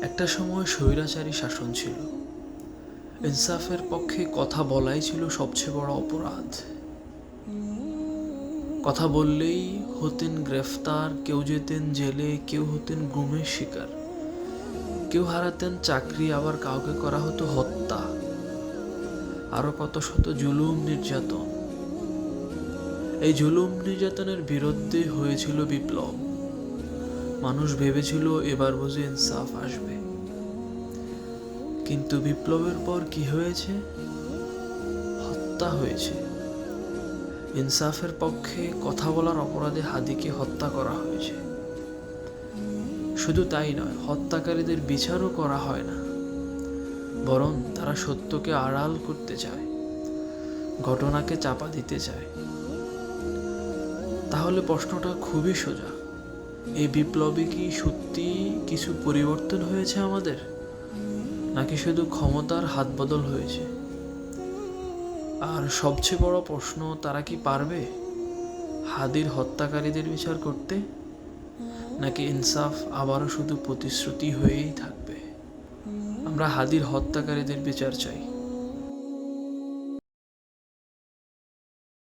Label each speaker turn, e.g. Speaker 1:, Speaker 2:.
Speaker 1: একটা সময় স্বৈরাচারী শাসন ছিল। ইনসাফের পক্ষে কথা বলাই ছিল সবচেয়ে বড় অপরাধ। কথা বললেই হতেন গ্রেফতার, কেউ যেতেন জেলে, কেউ হতেন গুমের শিকার, কেউ হারাতেন চাকরি, আবার কাউকে করা হতো হত্যা, আরো কত শত জুলুম নির্যাতন। এই জুলুম নির্যাতনের বিরুদ্ধে হয়েছিল বিপ্লব। মানুষ ভেবেছিল এবার বুঝি ইনসাফ আসবে। কিন্তু বিপ্লবের পর কি হয়েছে? হত্যা হয়েছে। ইনসাফের পক্ষে কথা বলার অপরাধে হাদিকে হত্যা করা হয়েছে। শুধু তাই নয়, হত্যাকারীদের বিচারও করা হয় না, বরং তারা সত্যকে আড়াল করতে চায়, ঘটনাকে চাপা দিতে চায়। তাহলে প্রশ্নটা খুবই সোজা, এই বিপ্লবে কি সত্যি কিছু পরিবর্তন হয়েছে আমাদের, নাকি শুধু ক্ষমতার হাত বদল হয়েছে? আর সবচেয়ে বড় প্রশ্ন, তারা কি পারবে হাদির হত্যাকারীদের বিচার করতে, নাকি ইনসাফ আবারও শুধু প্রতিশ্রুতি হয়েই থাকবে? আমরা হাদির হত্যাকারীদের বিচার চাই।